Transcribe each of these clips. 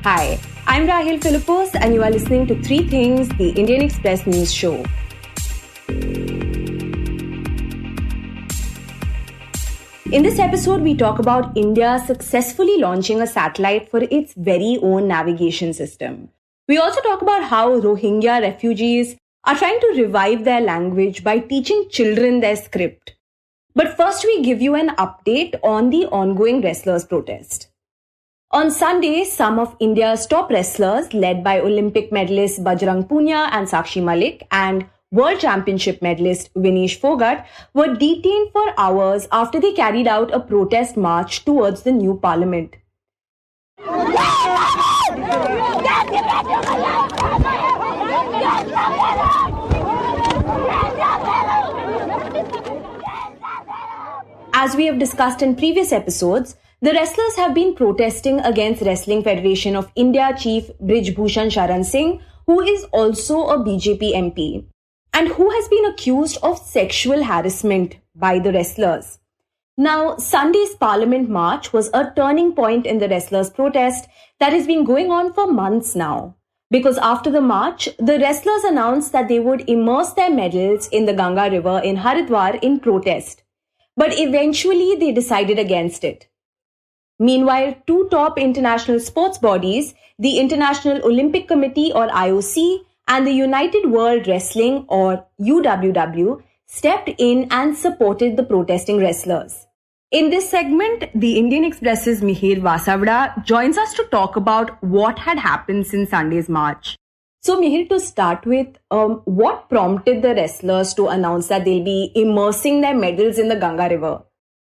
Hi, I'm Rahel Philipose and you are listening to Three Things, the Indian Express News Show. In this episode, we talk about India successfully launching a satellite for its very own navigation system. We also talk about how Rohingya refugees are trying to revive their language by teaching children their script. But first, we give you an update on the ongoing wrestlers' protest. On Sunday, some of India's top wrestlers, led by Olympic medalist Bajrang Punia and Sakshi Malik and World Championship medalist Vinesh Phogat, were detained for hours after they carried out a protest march towards the new parliament. As we have discussed in previous episodes, the wrestlers have been protesting against Wrestling Federation of India chief Brij Bhushan Sharan Singh, who is also a BJP MP, and who has been accused of sexual harassment by the wrestlers. Now, Sunday's Parliament March was a turning point in the wrestlers' protest that has been going on for months now. Because after the march, the wrestlers announced that they would immerse their medals in the Ganga River in Haridwar in protest. But eventually they decided against it. Meanwhile, two top international sports bodies, the International Olympic Committee or IOC and the United World Wrestling or UWW, stepped in and supported the protesting wrestlers. In this segment, the Indian Express's Mihir Vasavda joins us to talk about what had happened since Sunday's march. So Mihir, to start with, what prompted the wrestlers to announce that they'll be immersing their medals in the Ganga River?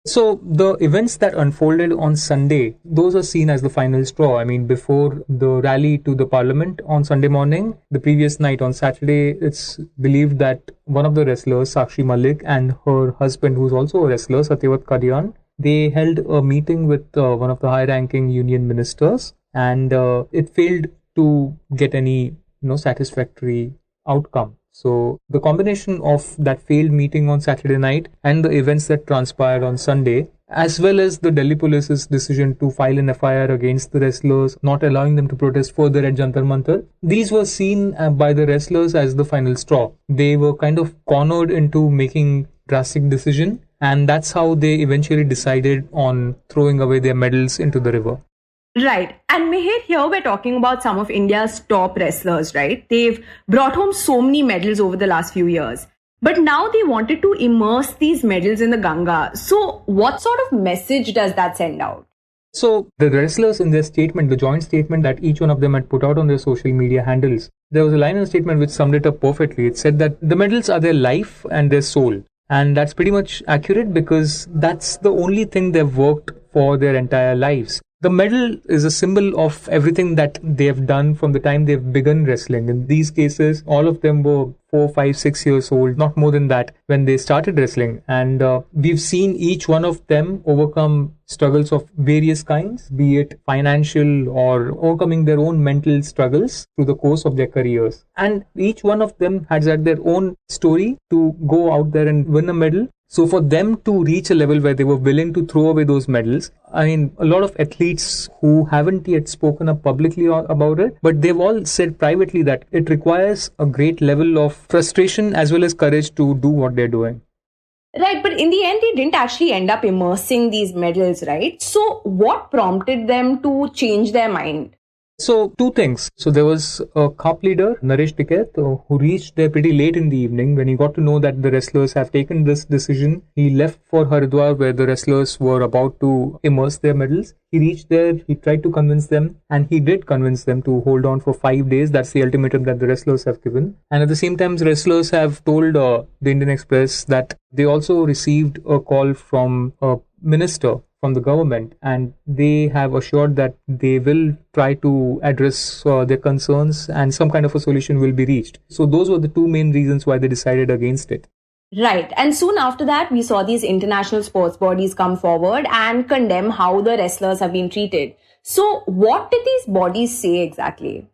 So the events that unfolded on Sunday, those are seen as the final straw. I mean, before the rally to the parliament on Sunday morning, the previous night on Saturday, it's believed that one of the wrestlers, Sakshi Malik, and her husband, who's also a wrestler, Satyavat Karyan, they held a meeting with one of the high-ranking union ministers, and it failed to get any satisfactory outcome. So the combination of that failed meeting on Saturday night and the events that transpired on Sunday, as well as the Delhi police's decision to file an FIR against the wrestlers, not allowing them to protest further at Jantar Mantar, these were seen by the wrestlers as the final straw. They were kind of cornered into making drastic decision, and that's how they eventually decided on throwing away their medals into the river. Right. And Mihir, here we're talking about some of India's top wrestlers, right? They've brought home so many medals over the last few years. But now they wanted to immerse these medals in the Ganga. So what sort of message does that send out? So the wrestlers in their statement, the joint statement that each one of them had put out on their social media handles, there was a line in the statement which summed it up perfectly. It said that the medals are their life and their soul. And that's pretty much accurate because that's the only thing they've worked for their entire lives. The medal is a symbol of everything that they have done from the time they've begun wrestling. In these cases, all of them were 4, 5, 6 years old, not more than that, when they started wrestling. And we've seen each one of them overcome struggles of various kinds, be it financial or overcoming their own mental struggles through the course of their careers. And each one of them has had their own story to go out there and win a medal. So for them to reach a level where they were willing to throw away those medals, I mean, a lot of athletes who haven't yet spoken up publicly about it, but they've all said privately that it requires a great level of frustration as well as courage to do what they're doing. Right, but in the end, they didn't actually end up immersing these medals, right? So what prompted them to change their mind? So, two things. So, there was a cup leader, Naresh Tiket, who reached there pretty late in the evening. When he got to know that the wrestlers have taken this decision, he left for Haridwar where the wrestlers were about to immerse their medals. He reached there, he tried to convince them, and he did convince them to hold on for 5 days. That's the ultimatum that the wrestlers have given. And at the same time, the wrestlers have told the Indian Express that they also received a call from a minister from the government, and they have assured that they will try to address their concerns and some kind of a solution will be reached. So those were the two main reasons why they decided against it. Right. And soon after that, we saw these international sports bodies come forward and condemn how the wrestlers have been treated. So what did these bodies say exactly?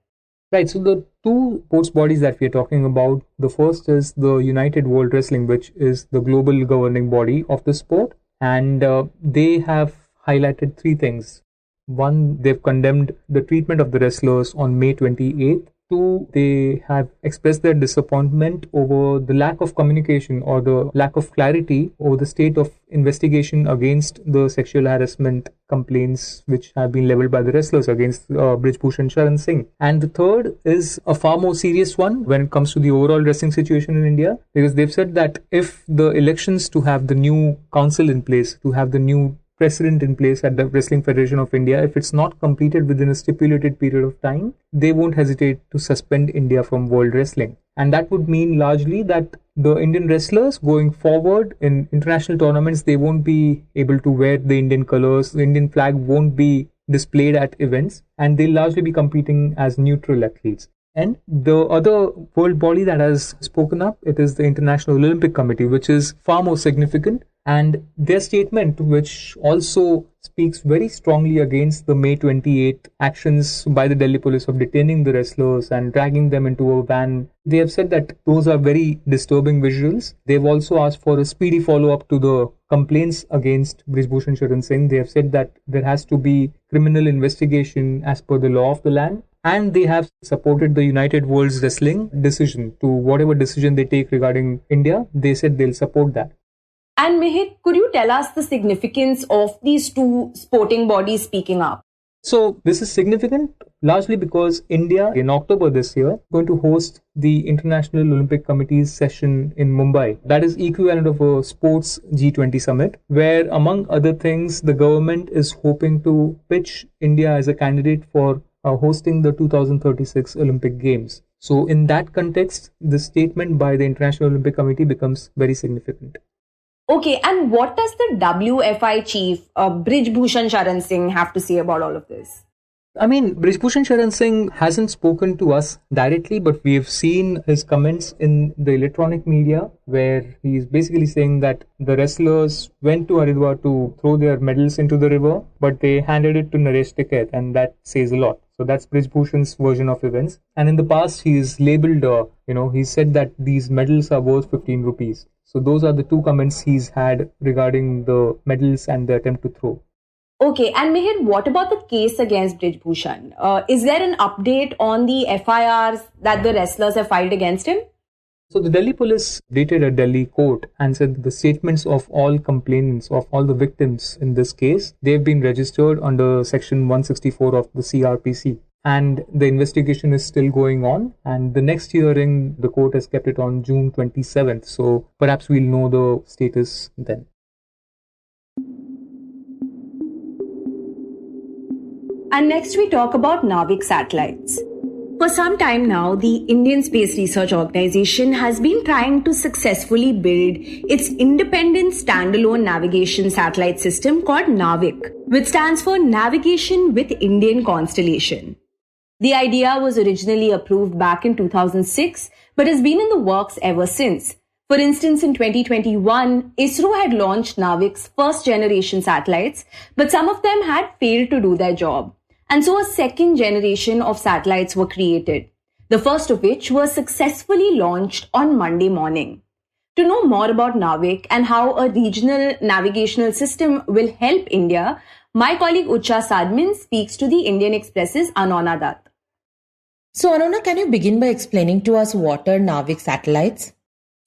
Right. So the two sports bodies that we are talking about, the first is the United World Wrestling, which is the global governing body of the sport. And they have highlighted three things. One, they've condemned the treatment of the wrestlers on May 28th. Two, they have expressed their disappointment over the lack of communication or the lack of clarity over the state of investigation against the sexual harassment complaints which have been leveled by the wrestlers against Brij Bhushan Sharan Singh. And the third is a far more serious one when it comes to the overall wrestling situation in India, because they've said that if the elections to have the new council in place, to have the new precedent in place at the Wrestling Federation of India, if it's not completed within a stipulated period of time, they won't hesitate to suspend India from world wrestling. And that would mean largely that the Indian wrestlers going forward in international tournaments, they won't be able to wear the Indian colors, the Indian flag won't be displayed at events, and they'll largely be competing as neutral athletes. And the other world body that has spoken up, it is the International Olympic Committee, which is far more significant. And their statement, which also speaks very strongly against the May 28 actions by the Delhi police of detaining the wrestlers and dragging them into a van, they have said that those are very disturbing visuals. They've also asked for a speedy follow-up to the complaints against Brij Bhushan Sharan Singh. They have said that there has to be criminal investigation as per the law of the land. And they have supported the United World's Wrestling decision to whatever decision they take regarding India. They said they'll support that. And Mihir, could you tell us the significance of these two sporting bodies speaking up? So this is significant largely because India in October this year is going to host the International Olympic Committee's session in Mumbai. That is equivalent of a sports G20 summit, where among other things, the government is hoping to pitch India as a candidate for hosting the 2036 Olympic Games. So in that context, the statement by the International Olympic Committee becomes very significant. Okay, and what does the WFI chief, Brij Bhushan Sharan Singh, have to say about all of this? I mean, Brij Bhushan Sharan Singh hasn't spoken to us directly, but we have seen his comments in the electronic media where he is basically saying that the wrestlers went to Haridwar to throw their medals into the river, but they handed it to Naresh Tikait, and that says a lot. So that's Brij Bhushan's version of events. And in the past, he's labeled, he said that these medals are worth 15 rupees. So those are the two comments he's had regarding the medals and the attempt to throw. Okay, and Mihir, what about the case against Brij Bhushan? Is there an update on the FIRs that the wrestlers have filed against him? So the Delhi police dated a Delhi court and said the statements of all complainants, of all the victims in this case, they've been registered under section 164 of the CRPC. And the investigation is still going on. And the next hearing, the court has kept it on June 27th. So perhaps we'll know the status then. And next we talk about NavIC satellites. For some time now, the Indian Space Research Organization has been trying to successfully build its independent standalone navigation satellite system called NavIC, which stands for Navigation with Indian Constellation. The idea was originally approved back in 2006, but has been in the works ever since. For instance, in 2021, ISRO had launched NavIC's first generation satellites, but some of them had failed to do their job. And so a second generation of satellites were created, the first of which was successfully launched on Monday morning. To know more about NavIC and how a regional navigational system will help India, my colleague Utsa Sarmin speaks to the Indian Express's Anonna Dutt. So Anonna, can you begin by explaining to us what are NavIC satellites?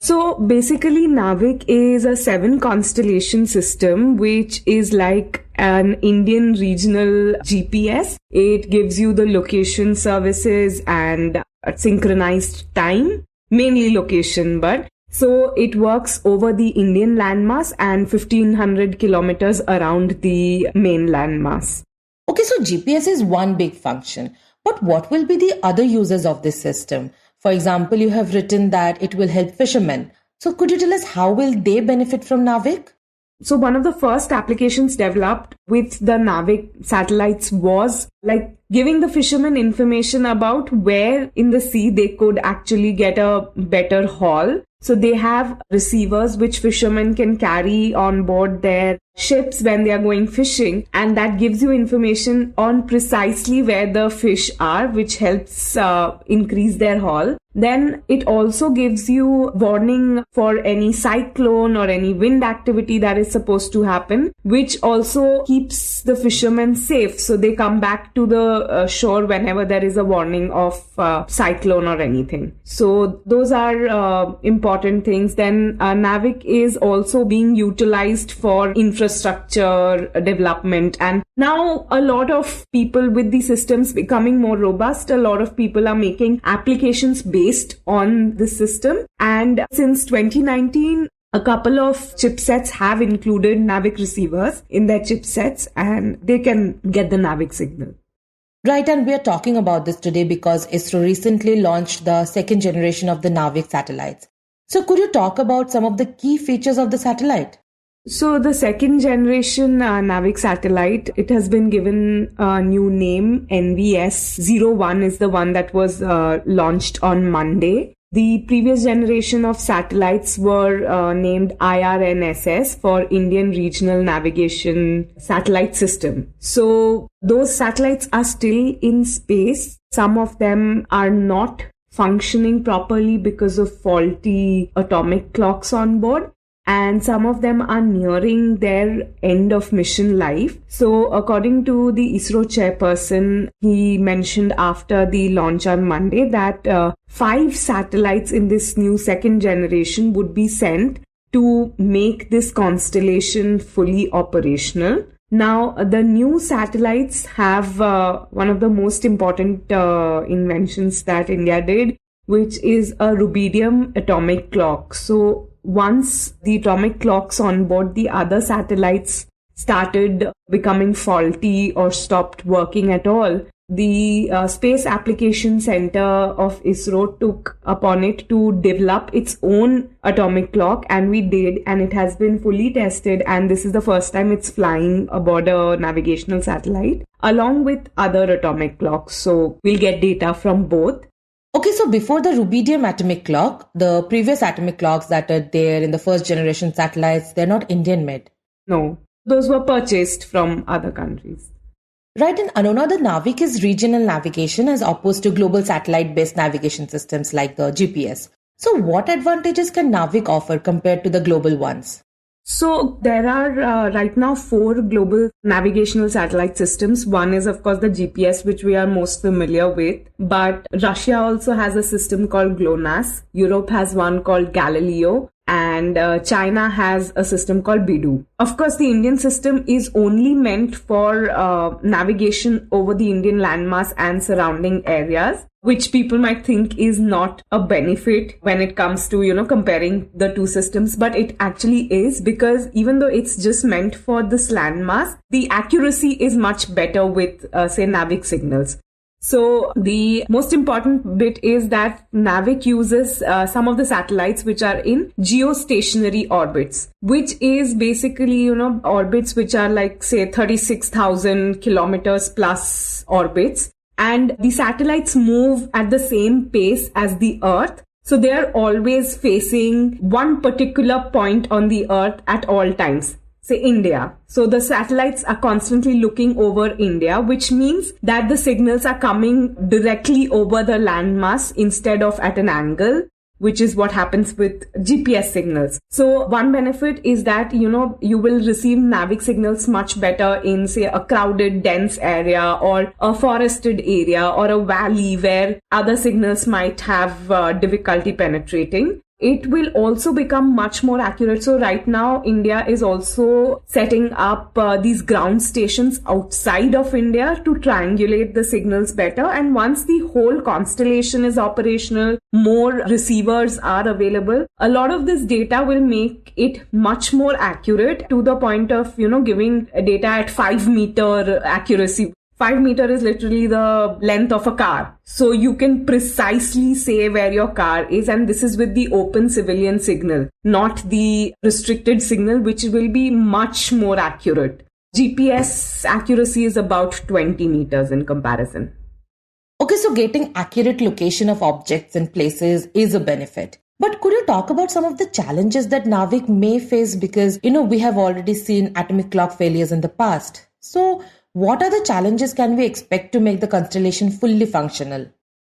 So basically NavIC is a 7-constellation system which is like an Indian regional GPS. It gives you the location services and synchronized time, mainly location, but so it works over the Indian landmass and 1500 kilometers around the main landmass. Okay, so GPS is one big function, but what will be the other uses of this system? For example, you have written that it will help fishermen. So could you tell us how will they benefit from NavIC? So one of the first applications developed with the NavIC satellites was like giving the fishermen information about where in the sea they could actually get a better haul. So they have receivers which fishermen can carry on board their ships when they are going fishing, and that gives you information on precisely where the fish are, which helps increase their haul. Then it also gives you warning for any cyclone or any wind activity that is supposed to happen, which also keeps the fishermen safe. So they come back to the shore whenever there is a warning of cyclone or anything. So those are important things. Then NavIC is also being utilized for infrastructure development. And now a lot of people, with the systems becoming more robust, a lot of people are making applications based on the system. And since 2019, a couple of chipsets have included NavIC receivers in their chipsets, and they can get the NavIC signal. Right, and we are talking about this today because ISRO recently launched the second generation of the NavIC satellites. So could you talk about some of the key features of the satellite? So the second generation NavIC satellite, it has been given a new name. NVS-01 is the one that was launched on Monday. The previous generation of satellites were named IRNSS for Indian Regional Navigation Satellite System. So those satellites are still in space. Some of them are not functioning properly because of faulty atomic clocks on board, and some of them are nearing their end of mission life. So according to the ISRO chairperson, he mentioned after the launch on Monday that 5 satellites in this new second generation would be sent to make this constellation fully operational. Now, the new satellites have one of the most important inventions that India did, which is a rubidium atomic clock. So once the atomic clocks on board the other satellites started becoming faulty or stopped working at all, the Space Application Center of ISRO took upon it to develop its own atomic clock, and we did, and it has been fully tested, and this is the first time it's flying aboard a navigational satellite along with other atomic clocks. So we'll get data from both. Okay, so before the rubidium atomic clock, the previous atomic clocks that are there in the first generation satellites, they're not Indian made. No, those were purchased from other countries. Right, in Anonna, the NavIC is regional navigation as opposed to global satellite-based navigation systems like the GPS. So what advantages can NavIC offer compared to the global ones? So there are right now 4 global navigational satellite systems. One is, of course, the GPS, which we are most familiar with. But Russia also has a system called GLONASS. Europe has one called Galileo. And China has a system called BeiDou. Of course, the Indian system is only meant for navigation over the Indian landmass and surrounding areas, which people might think is not a benefit when it comes to, comparing the two systems. But it actually is, because even though it's just meant for this landmass, the accuracy is much better with, say, NavIC signals. So the most important bit is that NavIC uses some of the satellites which are in geostationary orbits, which is basically, orbits which are like, say, 36,000 kilometers plus orbits. And the satellites move at the same pace as the Earth. So they are always facing one particular point on the Earth at all times. Say India. So the satellites are constantly looking over India, which means that the signals are coming directly over the landmass instead of at an angle, which is what happens with GPS signals. So one benefit is that, you will receive NavIC signals much better in, say, a crowded, dense area or a forested area or a valley where other signals might have difficulty penetrating. It will also become much more accurate. So right now, India is also setting up these ground stations outside of India to triangulate the signals better. And once the whole constellation is operational, more receivers are available. A lot of this data will make it much more accurate to the point of, giving data at 5-meter accuracy. 5 meter is literally the length of a car. So you can precisely say where your car is, and this is with the open civilian signal, not the restricted signal, which will be much more accurate. GPS accuracy is about 20 meters in comparison. Okay, so getting accurate location of objects and places is a benefit. But could you talk about some of the challenges that NavIC may face? Because, we have already seen atomic clock failures in the past. So what are the challenges can we expect to make the constellation fully functional?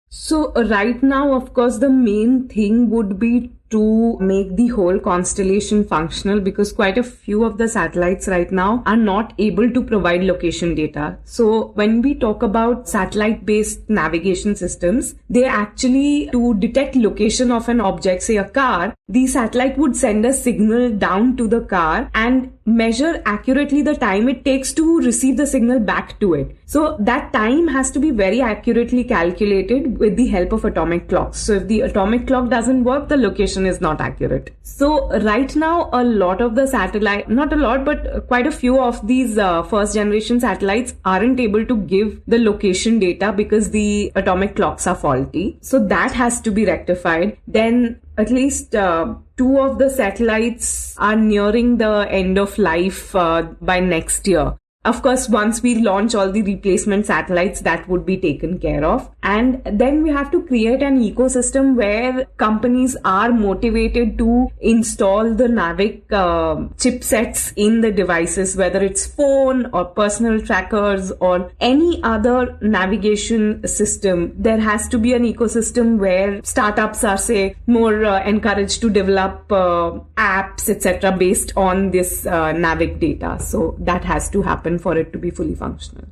So right now, of course, the main thing would be to make the whole constellation functional, because quite a few of the satellites right now are not able to provide location data. So when we talk about satellite-based navigation systems, they actually, to detect location of an object, say a car, the satellite would send a signal down to the car and measure accurately the time it takes to receive the signal back to it. So that time has to be very accurately calculated with the help of atomic clocks. So if the atomic clock doesn't work, the location is not accurate. So right now, a lot of the satellite, not a lot, but quite a few of these first generation satellites aren't able to give the location data because the atomic clocks are faulty. So that has to be rectified. Then at least 2 of the satellites are nearing the end of life by next year. Of course, once we launch all the replacement satellites, that would be taken care of. And then we have to create an ecosystem where companies are motivated to install the NavIC chipsets in the devices, whether it's phone or personal trackers or any other navigation system. There has to be an ecosystem where startups are, say, more encouraged to develop apps, etc., based on this NavIC data. So that has to happen for it to be fully functional.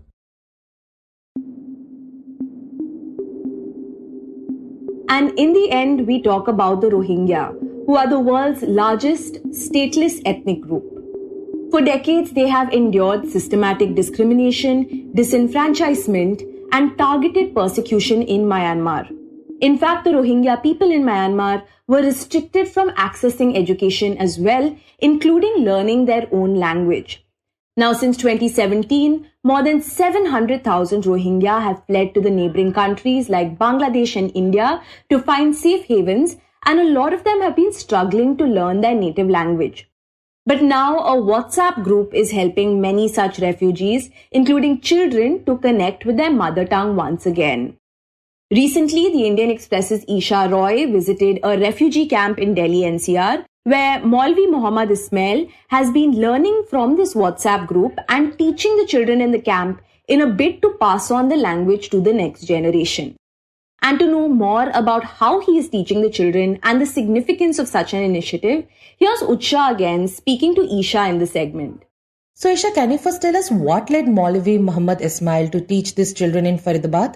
And in the end, we talk about the Rohingya, who are the world's largest stateless ethnic group. For decades, they have endured systematic discrimination, disenfranchisement, and targeted persecution in Myanmar. In fact, the Rohingya people in Myanmar were restricted from accessing education as well, including learning their own language. Now, since 2017, more than 700,000 Rohingya have fled to the neighboring countries like Bangladesh and India to find safe havens, and a lot of them have been struggling to learn their native language. But now a WhatsApp group is helping many such refugees, including children, to connect with their mother tongue once again. Recently, the Indian Express's Esha Roy visited a refugee camp in Delhi NCR, where Maulvi Muhammad Ismail has been learning from this WhatsApp group and teaching the children in the camp in a bid to pass on the language to the next generation. And to know more about how he is teaching the children and the significance of such an initiative, here's Utsa again speaking to Esha in the segment. So Esha, can you first tell us what led Maulvi Muhammad Ismail to teach these children in Faridabad?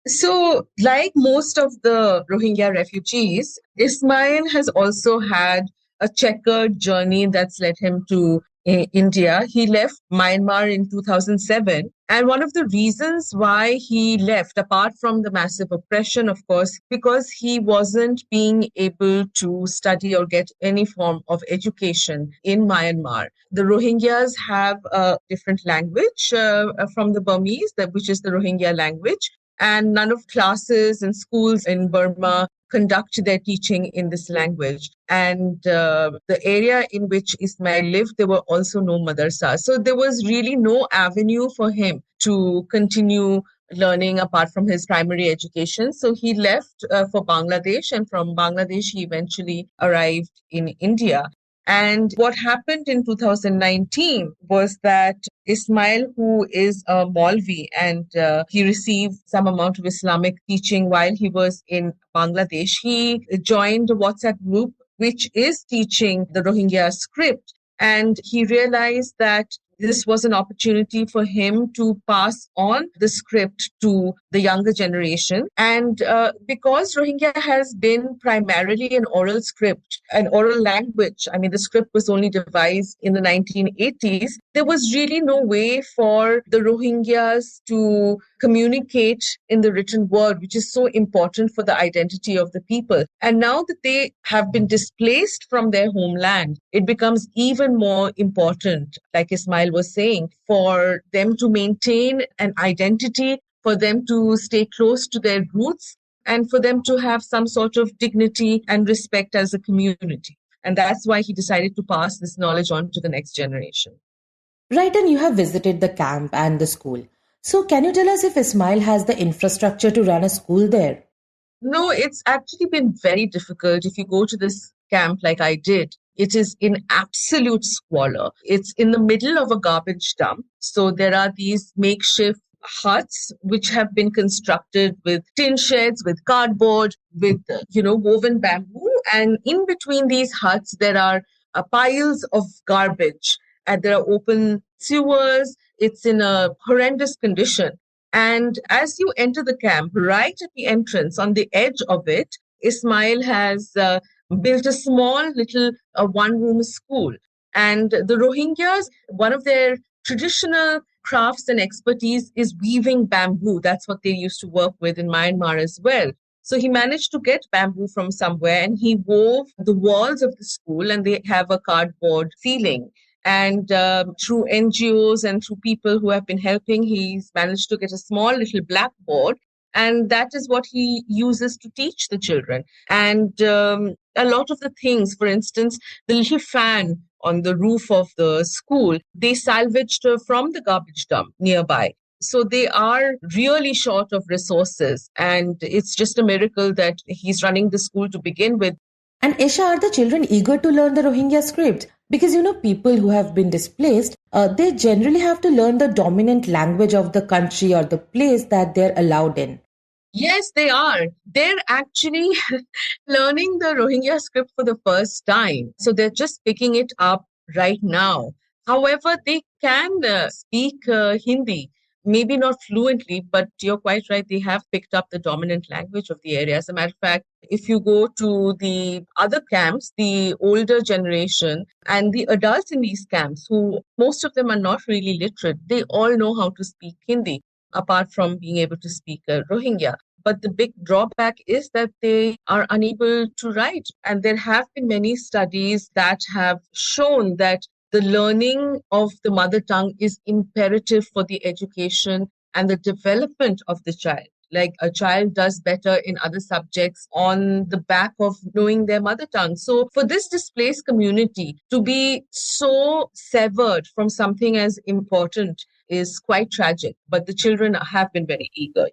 So, like most of the Rohingya refugees, Ismail has also had a checkered journey that's led him to India. He left Myanmar in 2007. And one of the reasons why he left, apart from the massive oppression, of course, because he wasn't being able to study or get any form of education in Myanmar. The Rohingyas have a different language from the Burmese, which is the Rohingya language. And none of classes and schools in Burma conduct their teaching in this language. And the area in which Ismail lived, there were also no madrasas. So there was really no avenue for him to continue learning apart from his primary education. So he left for Bangladesh, and from Bangladesh, he eventually arrived in India. And what happened in 2019 was that Ismail, who is a Maulvi, and he received some amount of Islamic teaching while he was in Bangladesh, he joined a WhatsApp group which is teaching the Rohingya script. And he realized that this was an opportunity for him to pass on the script to the younger generation. And because Rohingya has been primarily an oral script, an oral language, I mean, the script was only devised in the 1980s, there was really no way for the Rohingyas to communicate in the written word, which is so important for the identity of the people. And now that they have been displaced from their homeland, it becomes even more important, like Ismail was saying, for them to maintain an identity, for them to stay close to their roots, and for them to have some sort of dignity and respect as a community. And that's why he decided to pass this knowledge on to the next generation. Right, and you have visited the camp and the school. So can you tell us if Ismail has the infrastructure to run a school there? No, it's actually been very difficult. If you go to this camp like I did, it is in absolute squalor. It's in the middle of a garbage dump. So there are these makeshift huts which have been constructed with tin sheds, with cardboard, with, woven bamboo. And in between these huts, there are piles of garbage. And there are open sewers. It's in a horrendous condition. And as you enter the camp, right at the entrance, on the edge of it, Ismail has built a small little one-room school. And the Rohingyas, one of their traditional crafts and expertise is weaving bamboo. That's what they used to work with in Myanmar as well. So he managed to get bamboo from somewhere and he wove the walls of the school, and they have a cardboard ceiling. And through NGOs and through people who have been helping, he's managed to get a small little blackboard. And that is what he uses to teach the children. And a lot of the things, for instance, the little fan on the roof of the school, they salvaged from the garbage dump nearby. So they are really short of resources. And it's just a miracle that he's running the school to begin with. And Esha, are the children eager to learn the Rohingya script? Because, people who have been displaced, they generally have to learn the dominant language of the country or the place that they're allowed in. Yes, they are. They're actually learning the Rohingya script for the first time. So they're just picking it up right now. However, they can speak Hindi. Maybe not fluently, but you're quite right. They have picked up the dominant language of the area. As a matter of fact, if you go to the other camps, the older generation and the adults in these camps, who most of them are not really literate, they all know how to speak Hindi, apart from being able to speak Rohingya. But the big drawback is that they are unable to write. And there have been many studies that have shown that the learning of the mother tongue is imperative for the education and the development of the child. Like a child does better in other subjects on the back of knowing their mother tongue. So for this displaced community to be so severed from something as important is quite tragic. But the children have been very eager.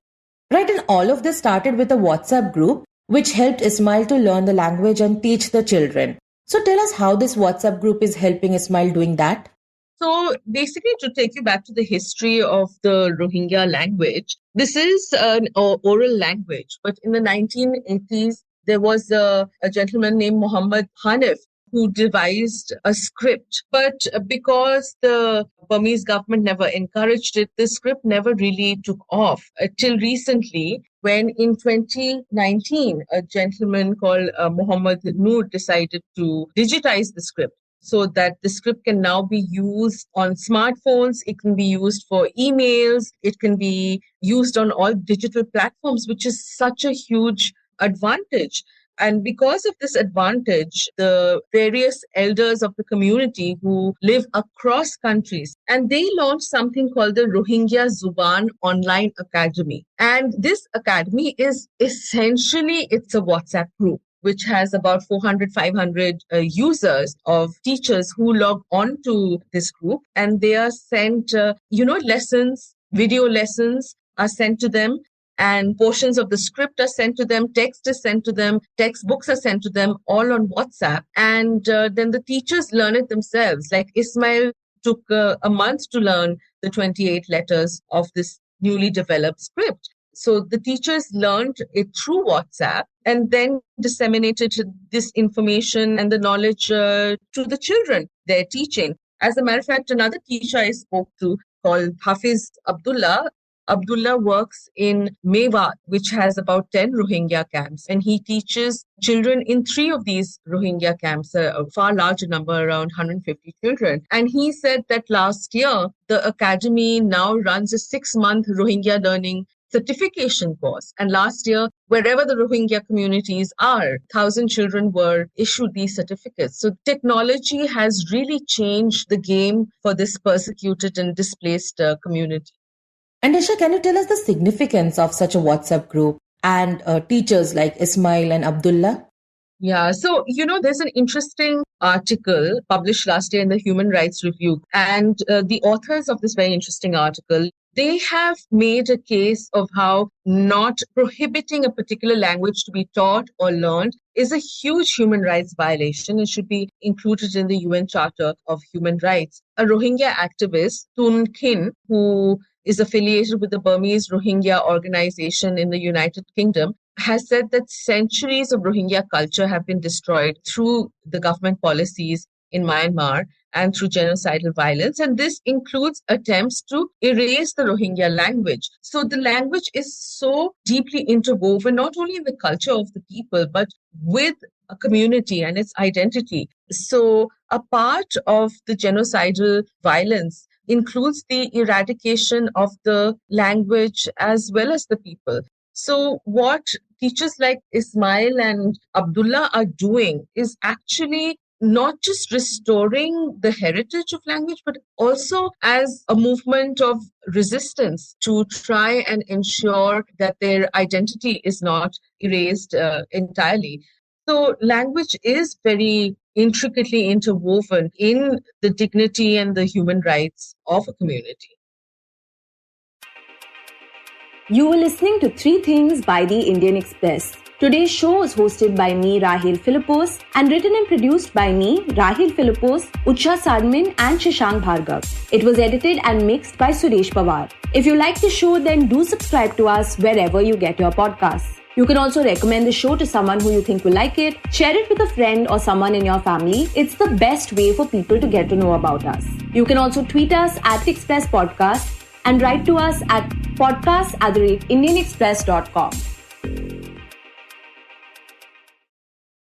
Right, and all of this started with a WhatsApp group which helped Ismail to learn the language and teach the children. So tell us how this WhatsApp group is helping Ismail doing that. So basically, to take you back to the history of the Rohingya language, this is an oral language. But in the 1980s, there was a gentleman named Muhammad Hanif who devised a script. But because the Burmese government never encouraged it, the script never really took off till recently, when in 2019, a gentleman called Muhammad Noor decided to digitize the script so that the script can now be used on smartphones. It can be used for emails. It can be used on all digital platforms, which is such a huge advantage. And because of this advantage, the various elders of the community who live across countries, and they launched something called the Rohingya Zuban Online Academy. And this academy is essentially, it's a WhatsApp group which has about 400, 500 users of teachers who log on to this group, and they are sent, lessons, video lessons are sent to them. And portions of the script are sent to them, text is sent to them, textbooks are sent to them, all on WhatsApp. And then the teachers learn it themselves. Like Ismail took a month to learn the 28 letters of this newly developed script. So the teachers learned it through WhatsApp and then disseminated this information and the knowledge to the children they're teaching. As a matter of fact, another teacher I spoke to called Hafiz Abdullah works in Mewat, which has about 10 Rohingya camps, and he teaches children in 3 of these Rohingya camps, a far larger number, around 150 children. And he said that last year, the academy now runs a 6-month Rohingya learning certification course. And last year, wherever the Rohingya communities are, 1,000 children were issued these certificates. So technology has really changed the game for this persecuted and displaced community. And Esha, can you tell us the significance of such a WhatsApp group and teachers like Ismail and Abdullah? Yeah, so, there's an interesting article published last year in the Human Rights Review. And the authors of this very interesting article, they have made a case of how not prohibiting a particular language to be taught or learned is a huge human rights violation and should be included in the UN Charter of Human Rights. A Rohingya activist, Tun Khin, who is affiliated with the Burmese Rohingya organization in the United Kingdom, has said that centuries of Rohingya culture have been destroyed through the government policies in Myanmar and through genocidal violence. And this includes attempts to erase the Rohingya language. So the language is so deeply interwoven, not only in the culture of the people, but with a community and its identity. So a part of the genocidal violence includes the eradication of the language as well as the people. So what teachers like Ismail and Abdullah are doing is actually not just restoring the heritage of language, but also as a movement of resistance to try and ensure that their identity is not erased entirely. So language is very intricately interwoven in the dignity and the human rights of a community. You were listening to Three Things by the Indian Express. Today's show is hosted by me, Rahel Philipose, and written and produced by me, Rahel Philipose, Utsa Sarmin, and Shashank Bhargava. It was edited and mixed by Suresh Pawar. If you like the show, then do subscribe to us wherever you get your podcasts. You can also recommend the show to someone who you think will like it, share it with a friend or someone in your family. It's the best way for people to get to know about us. You can also tweet us at Express Podcast and write to us at podcast@indianexpress.com.